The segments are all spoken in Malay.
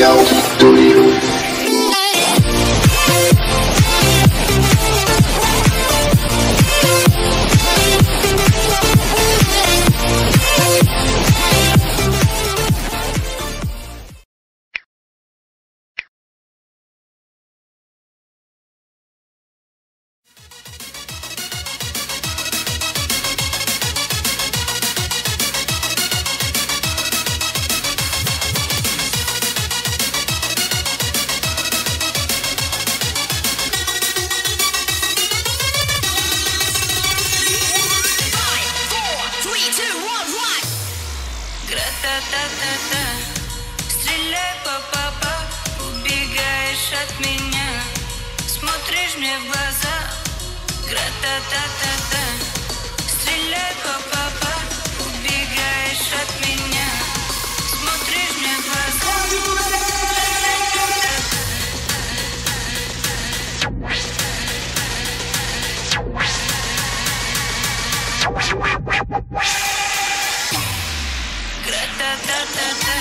Royal Studio. Стреляй, папа, убегаешь от меня, смотришь мне в глаза. Гра-та-та-та-та. Стреляй, папа, убегаешь от меня, смотришь мне в глаза. Гра-та-та-та-та.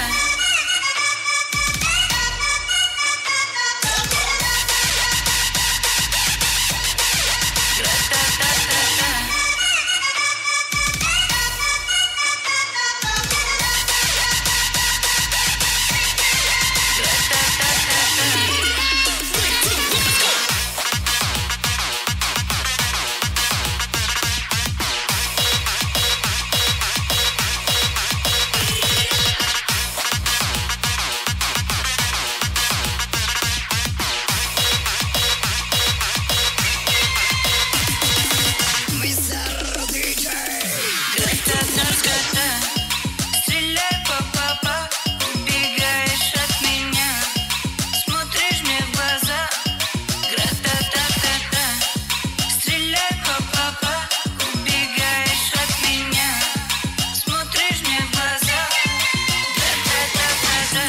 Стреляй, папа, убегаешь от меня, смотришь мне в глаза. Гра-та-та-та-та. Стреляй, папа, убегаешь от меня, смотришь мне в глаза. Гра-та-та-та-та.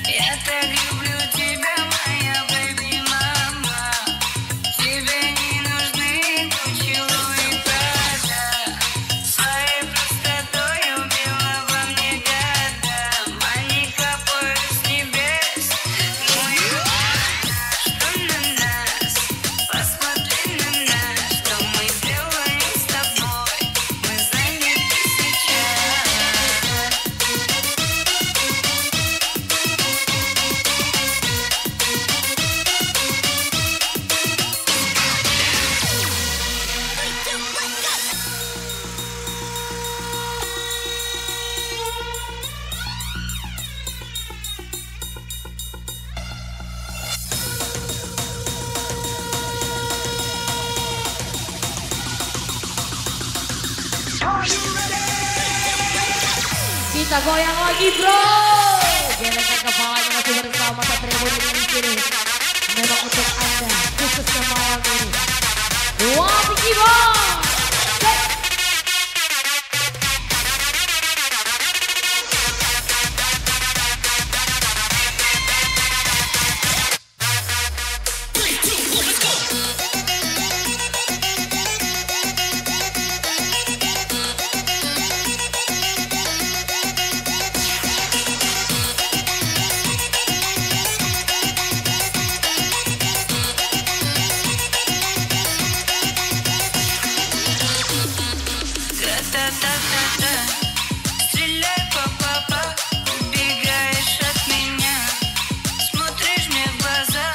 Я так люблю тебя, моя бэби-мама. Тебе не нужны поцелуи, правда. Своей простотой убила во мне года. Они капают с небес. Ну и что на нас? Посмотри на нас, что мы сделаем с тобой. Мы заняты сейчас. Kita goyang lagi bro. Gelengkan kepalanya masih bersama Satria Muda di sini. Memang untuk anda khususnya malam ini. Wah, Vicky Boy. Гра-та-та-та-та. Стреляй, папа, убегаешь от меня, смотришь мне в глаза.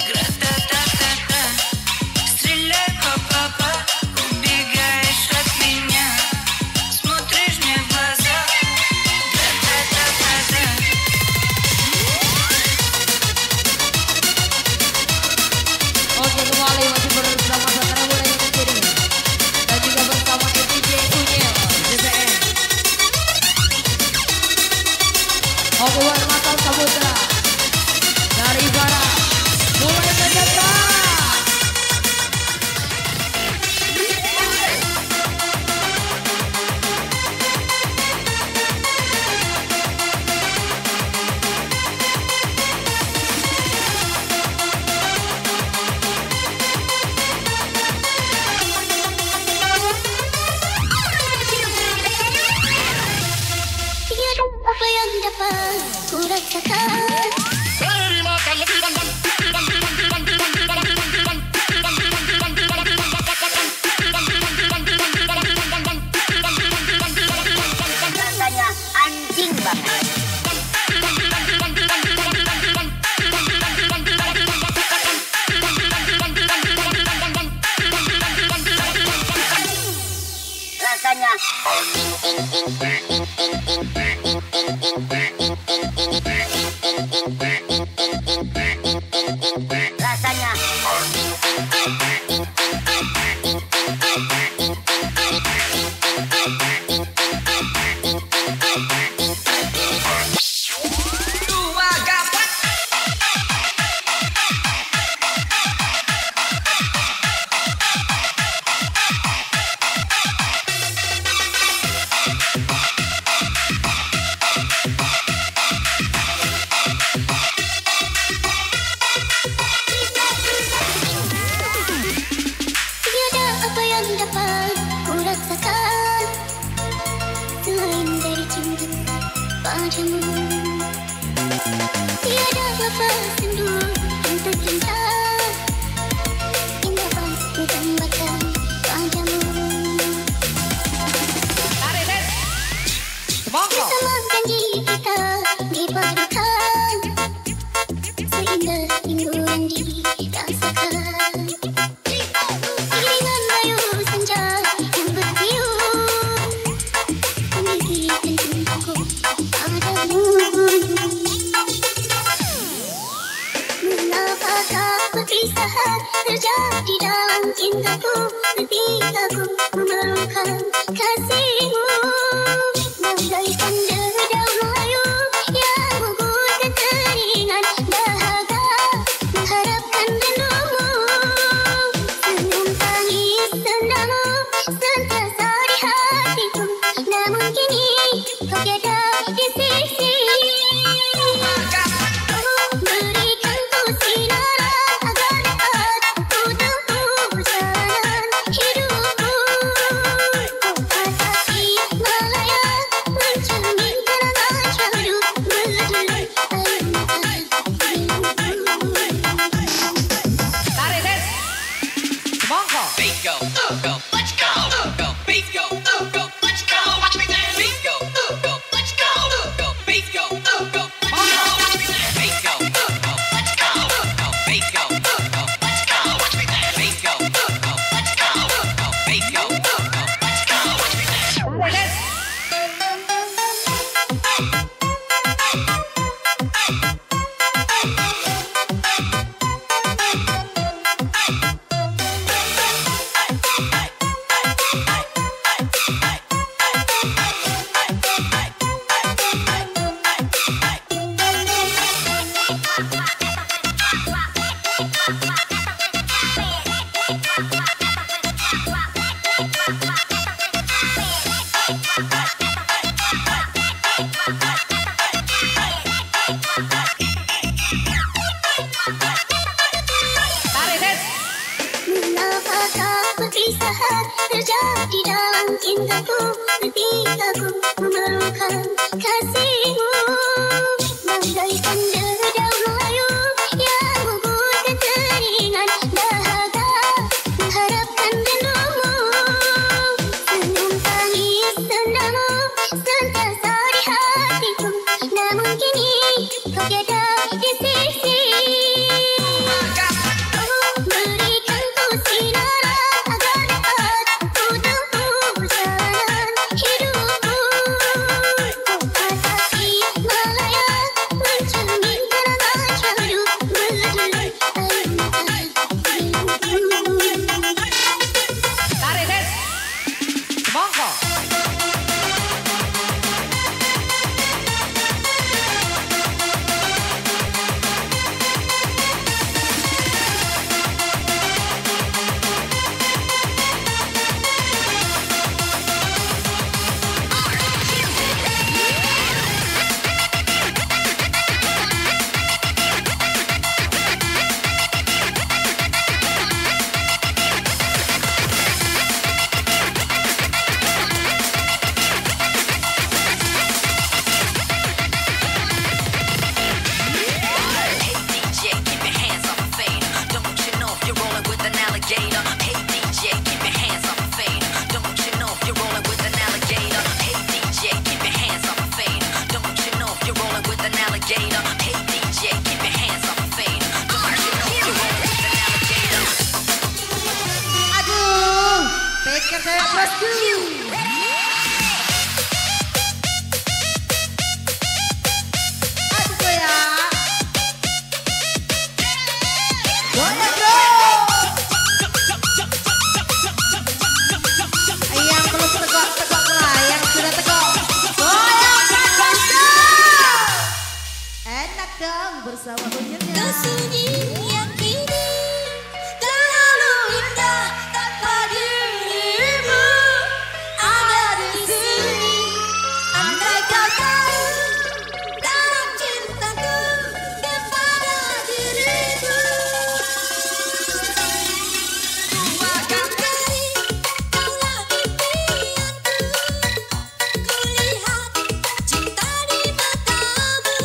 Гра-та-та-та-та. Стреляй, папа, убегаешь от меня, смотришь мне в глаза. Гра-та-та-та-та. Oke, kembali masih bersama Satria Muda di sini. Dan juga bersama DJ Unyil DPN. Oke, Warmatan Samudra dari barat mulai menyeberang. Apa yang dapat apa ku rasakan. Rasanya anjing banget. Rasanya Tiada apa yang dapat ku rasakan selain dari cinta padamu. Tiada apa sendu untuk cinta yang dapat ku tambahkan padamu. Bersama janji kita dipadukan seindah rindu yang dirasakan. Iringan layu senja yang bertiup menggigitkan cintaku padamu. Mengapakah perpisahan terjadi dalam cintaku ketika ku memerlukan kasihmu? Bagaikan dedaunan layu yang gugur kekeringan dahaga mengharapkan rindumu. Senyum tangis sendamu sentiasa di hatiku, namun kini kau tiada di sisi. Berikan ku sinaran agar dapat ku tempuh jalan hidupku. Atasi malaya mencerminkan ajaru berdua air mata rindu. Tarik, Des. Semangka. Bass go, go, let's go, go, bass go, go, let's go, watch me dance. Bass go, let's go, go, bass go, go, let's go, watch me dance. Bass go, let's go, go, bass go, let's go, watch me dance. Bass go, let's go, bass go, let's go, watch me dance. Tarik, Des. Tarik, Des. Mengapakah perpisahan terjadi dalam cintaku ketika ku memerlukan kasihmu? Bagaikan dedaunan layu yang gugur kekeringan dahaga mengharapkan rindumu. Senyum tangis sendamu sentiasa di hatiku, namun kini kau tiada di sisi. Berikan ku sinaran agar dapat ku tempuh jalan hidupku. Atasi malaya mencerminkan ajaru berdua air mata rindu. Tarik, Des. Semangka. sedang bersama unyilnya. Kesunyian kini terlalu indah tanpa dirimu ada di sini. Andai kau tahu dalam cintaku kepada dirimu, ku akan beri kaulah impianku. Kulihat cinta di matamu,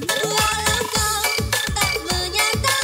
walau kau tak menyatakan.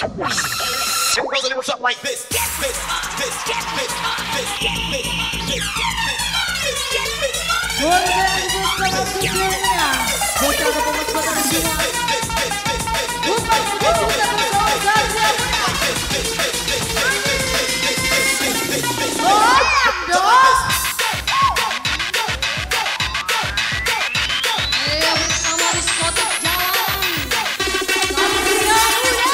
Rolling it up like this. Boleh dengan studio-nya. Bersama pemenang semua. Bukan kita bersama saja. Oh, dong. Ayo bersama diskotik jalan. Satria Muda.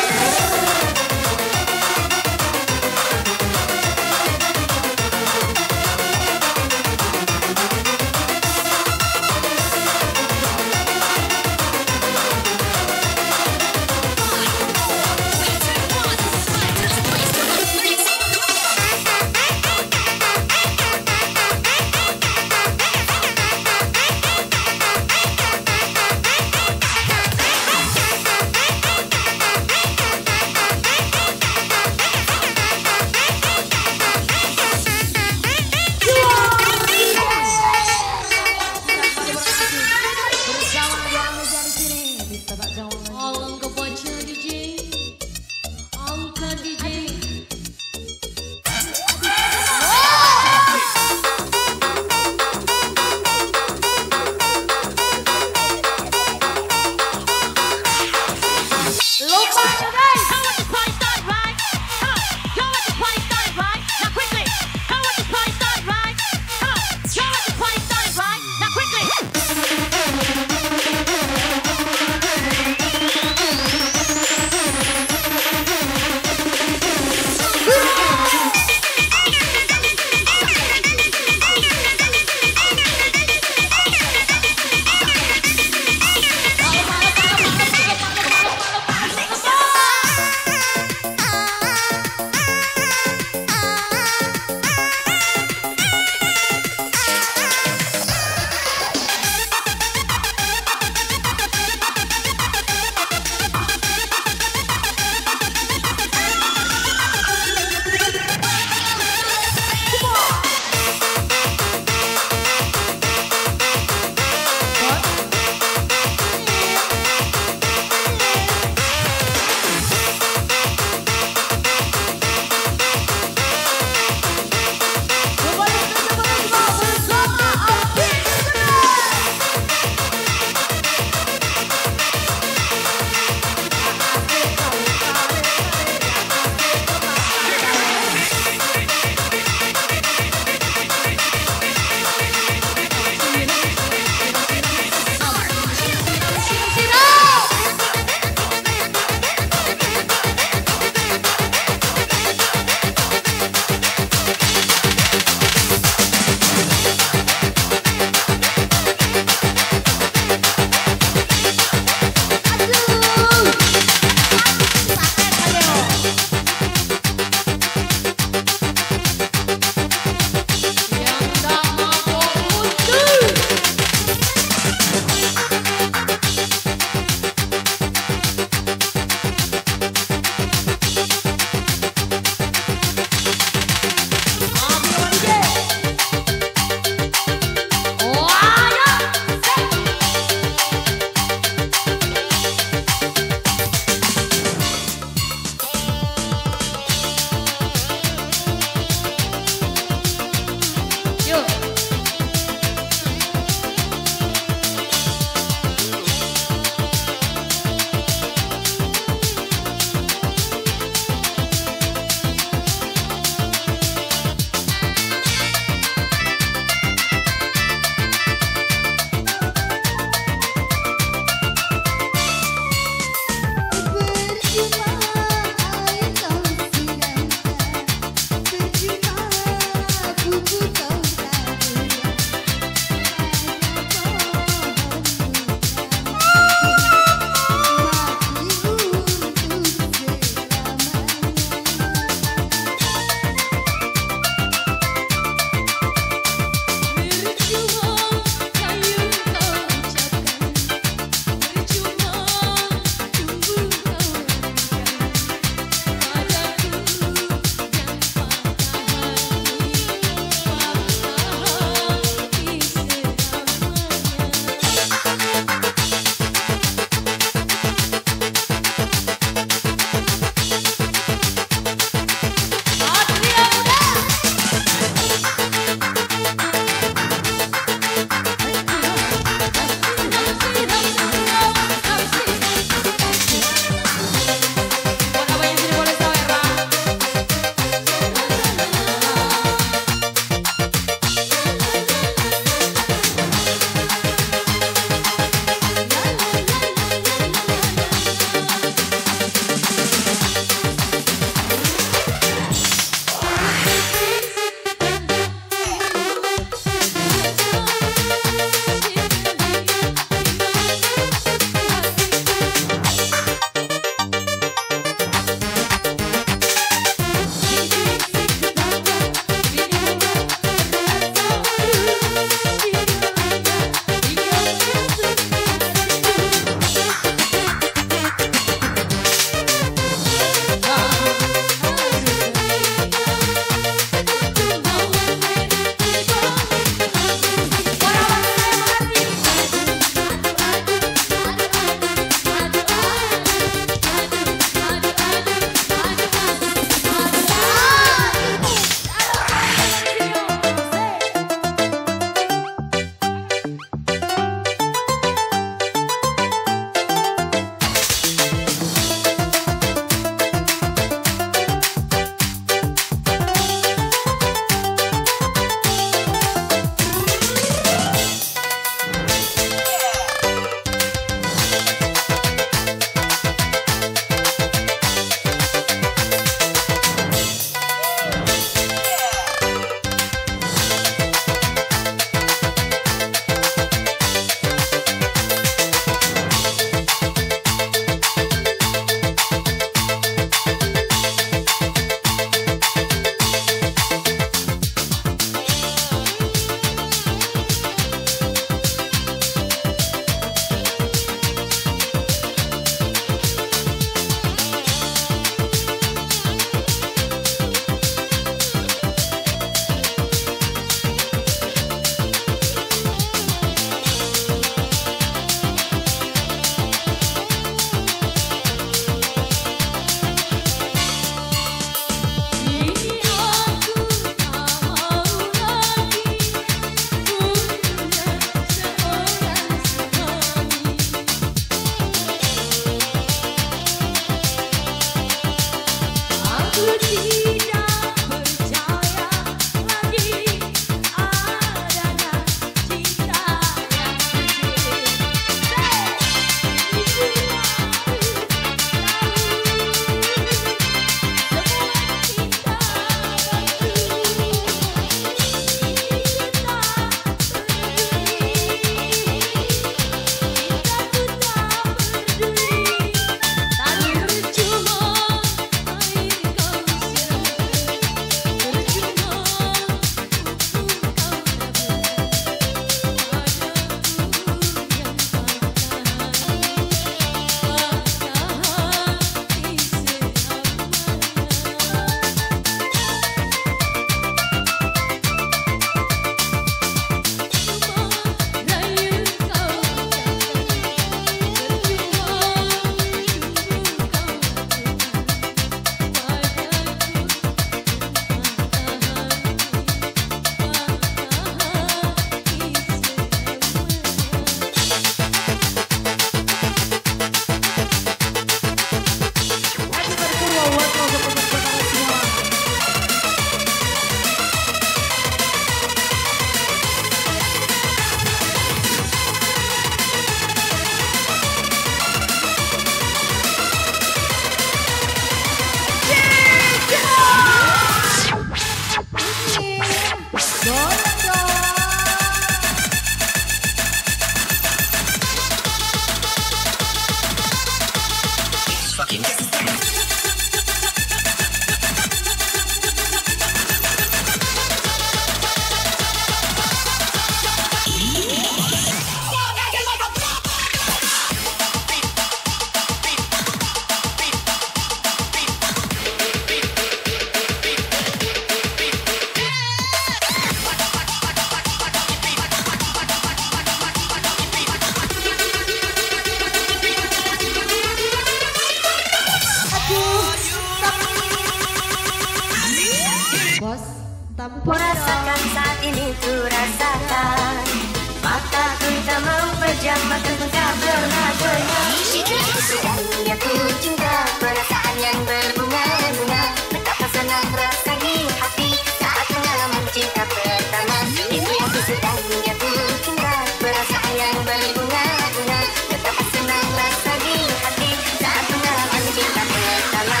mata pun tak pernah berhenti. Sedangnya ku cinta perasaan yang berbunga-bunga. Betapa senang rasa di hati saat pengalaman cinta pertama. Itu aku sedangnya ku cinta perasaan yang berbunga-bunga. Betapa senang rasa di hati saat pengalaman cinta pertama.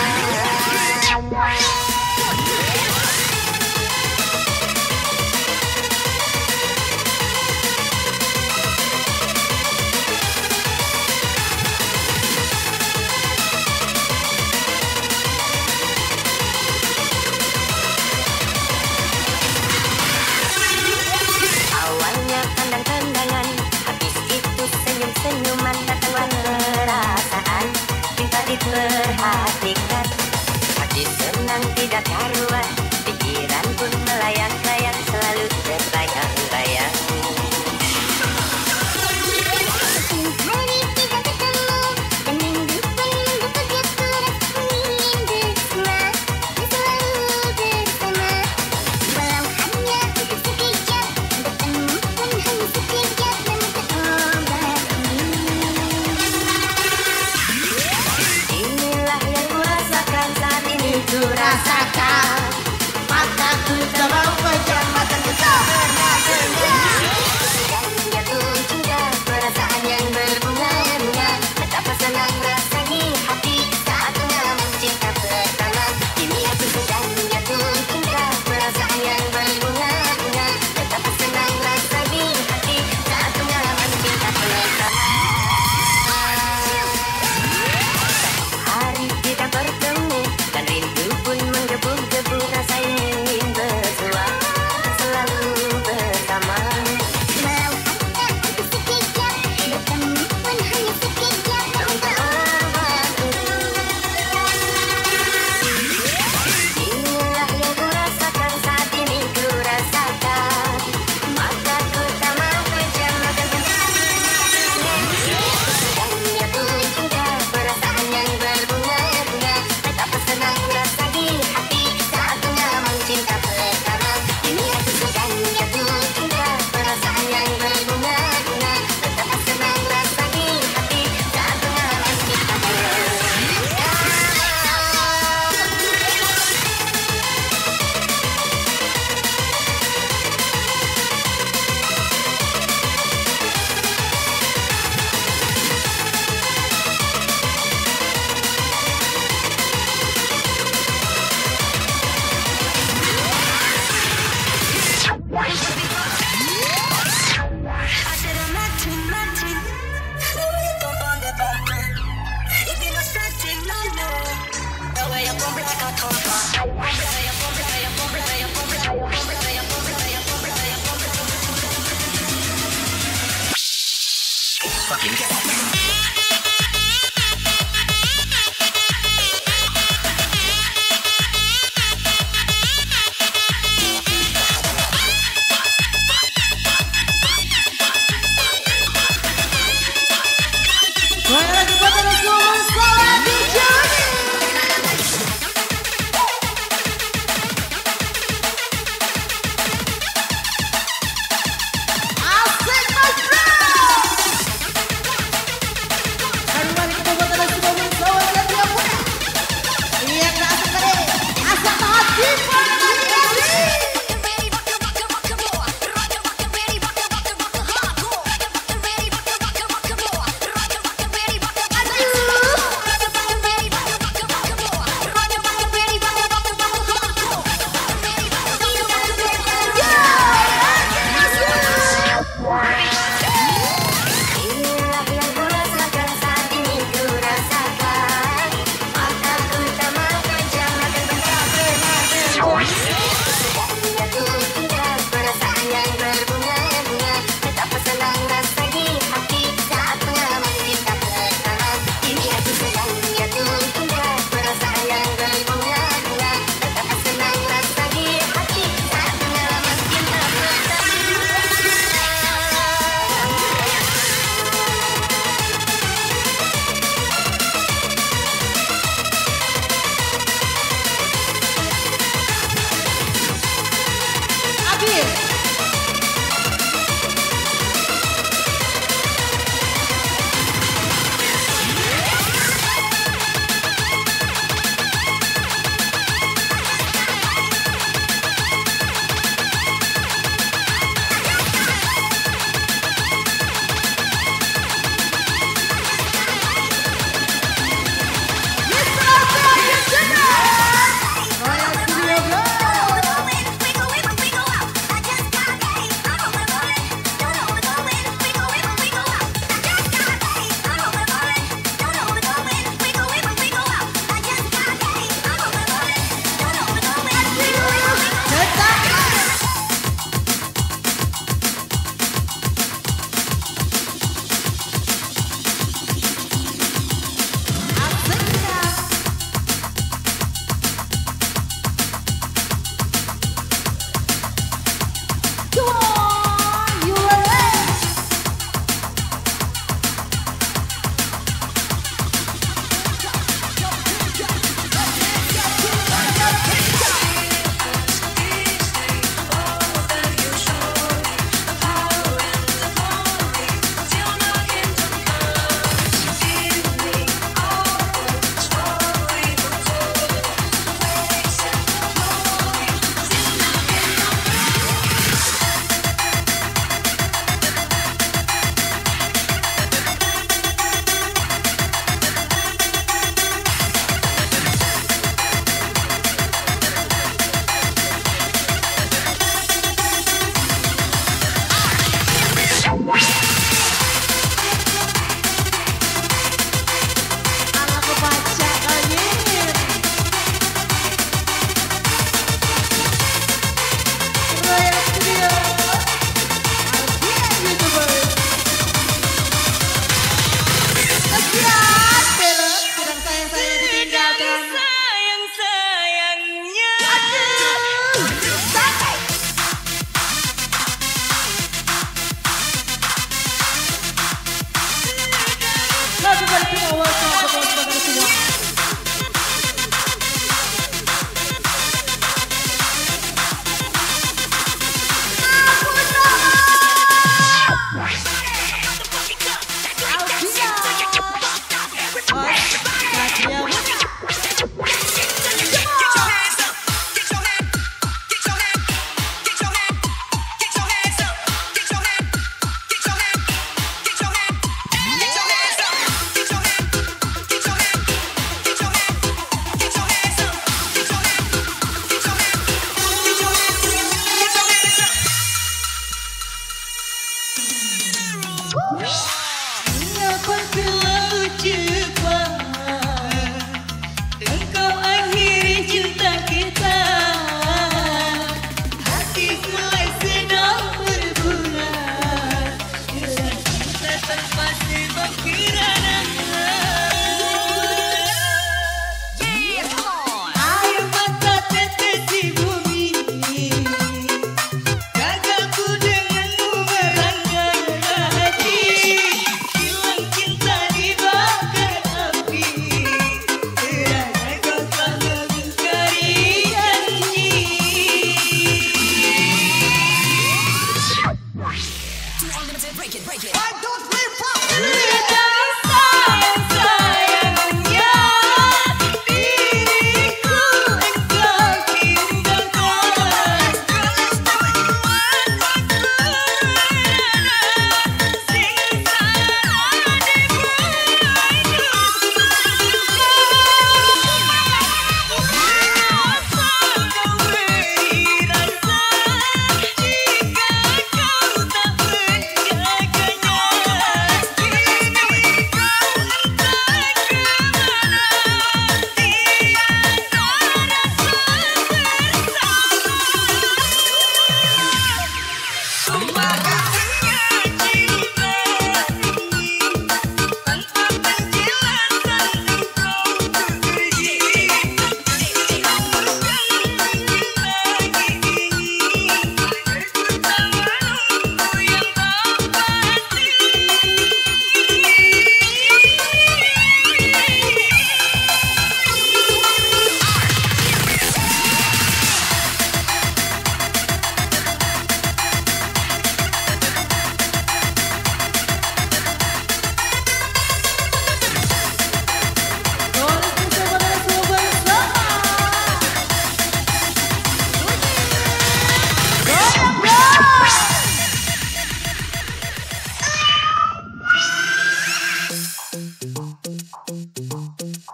Awalnya pandang-pandangan, habis itu senyum-senyuman, datanglah perasaan cinta diperhatikan. Hati senang tidak karuan, pikiran pun melayang-layang, selalu terbayang-bayang. Hari kita ketemu dan minggu penuh begitu rindu semua, selalu bersama. Walau hanya untuk sekejap, bertemu pun hanya sekejap, namun terobat inilah yang ku rasakan saat ini, ku rasakan. Mataku tak mau pejam, mataku tak pernah pejam. Dan jatuh cinta perasaan yang berbunga-bunga. Betapa senang rasa di hati saat pengalaman cinta pertama. Kini aku sedang jatuh cinta perasaan yang berbunga-bunga. Betapa senang rasa di hati saat pengalaman cinta pertama. Hari kita bertemu dan rindu pun menggebu-gebu. semua, welcome kepada semua.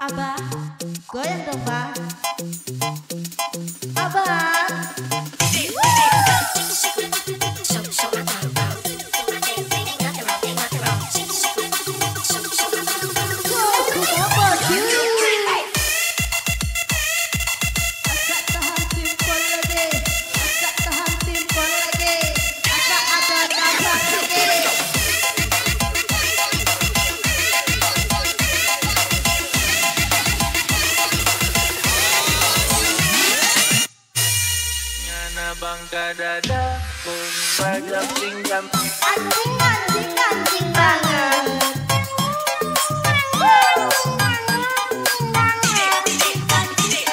Abah, goyang dong, Bang. Abah. Bangka dada pun bajak pinggam Anjing, anjing, anjing banget.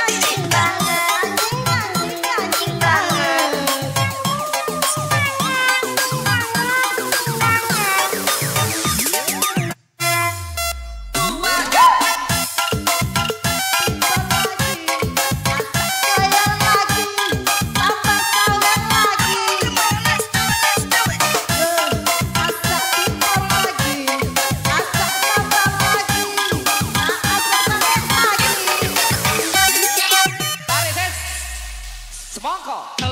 Anjing banget, anjing, anjing banget.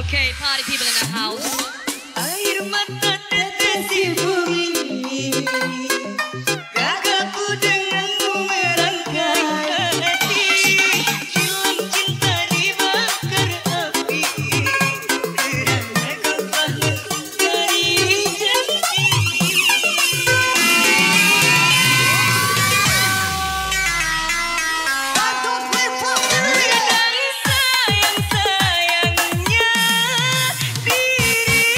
Okay, party people in the house. air mata tetes bumi gagapku denganmu merangkai hati hilang cinta dibakar api kerana kau bangun dari janji dari sayang-sayangnya diriku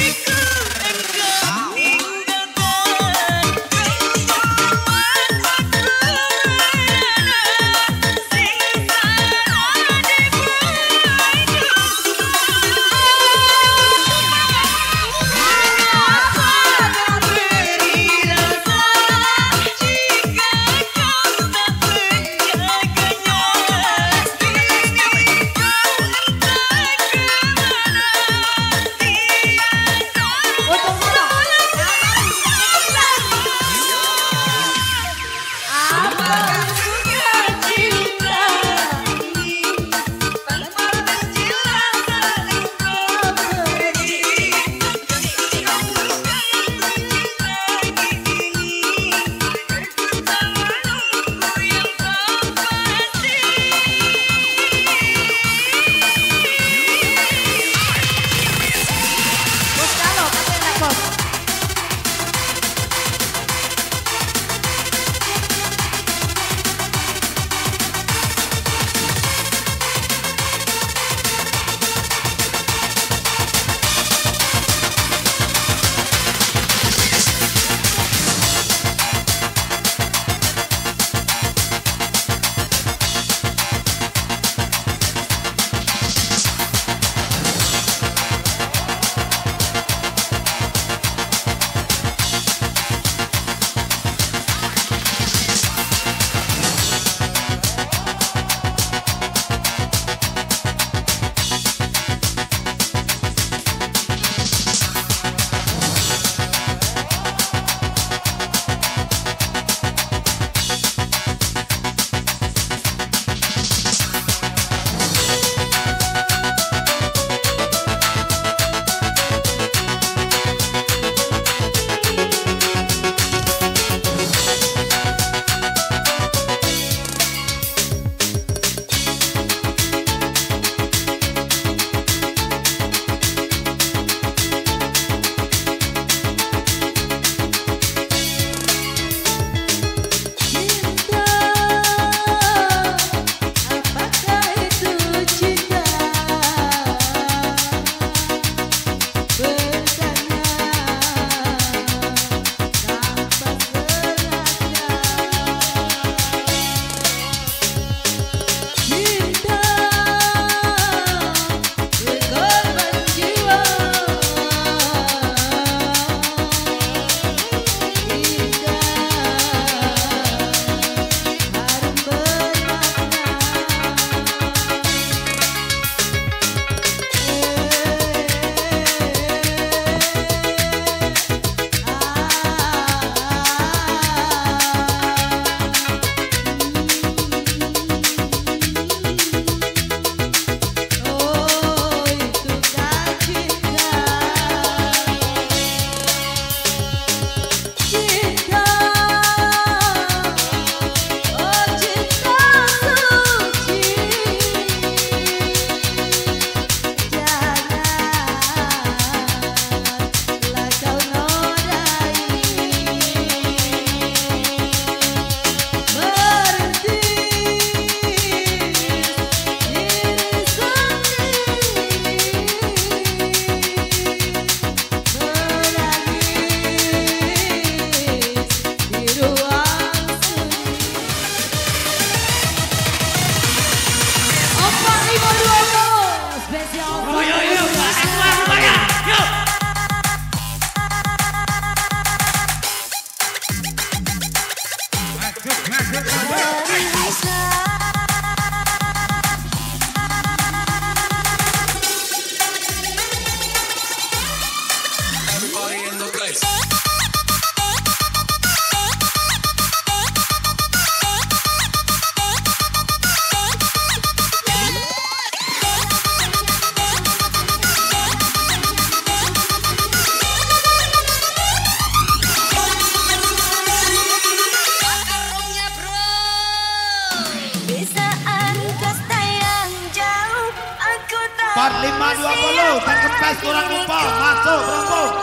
520 dan kempes kurang lupa masuk rombong.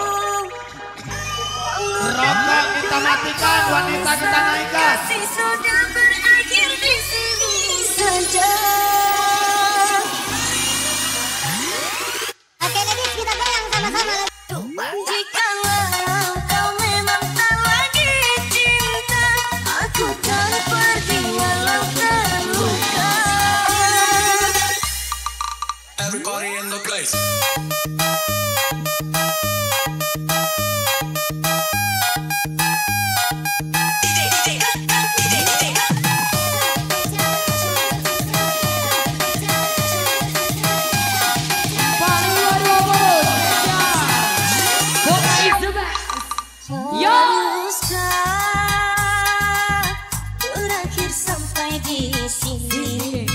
Rokok kita matikan, wanita kita naikkan. Kasih sudah berakhir di sini saja. Oke, ladies, kita goyang sama-sama. Jikalau kau memang tak lagi cinta, aku tak pergi walau terluka. Everybody in the place. Berakhir sampai di sini.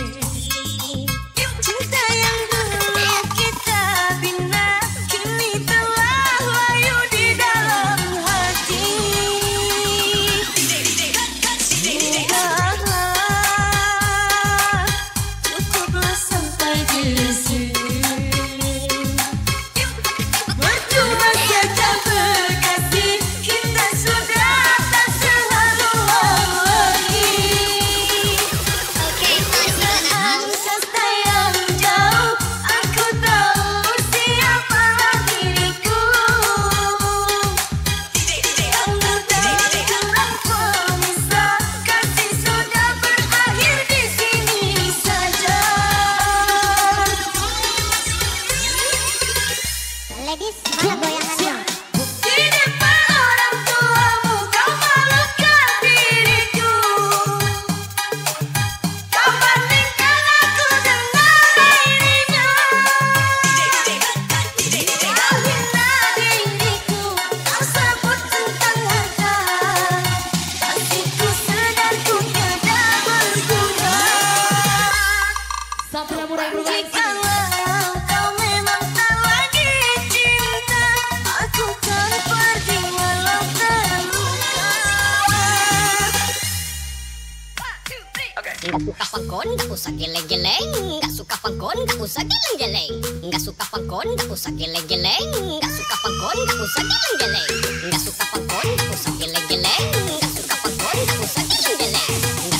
Cinta yang dulu kita bina kini telah layu di dalam hati. Cukuplah sampai di sini. Berdua saja berkasih, kita sudah tak selalu lagi. Angkasa yang jauh, aku tahu siapalah diriku. Andai dalam pemisah, kasih sudah berakhir di sini saja. Ladies, mana goyangannya? Di depan orang tuamu kau malukan diriku. Kau bandingkan aku dengan lainnya. Kau hina diriku, kau sebut tentang harta. Kasihku sedar ku tiada berguna. Sampai murah berbaik. Jikalau kau memang tak lagi cinta, aku kan pergi walau terluka. Nggak suka pangkon, nggak usah geleng-geleng. Nggak suka pangkon, nggak usah geleng-geleng. Nggak suka pangkon, nggak usah geleng-geleng. Nggak suka pangkon, nggak usah geleng-geleng. Nggak suka pangkon, nggak usah geleng-geleng. Nggak suka pangkon, nggak usah geleng-geleng.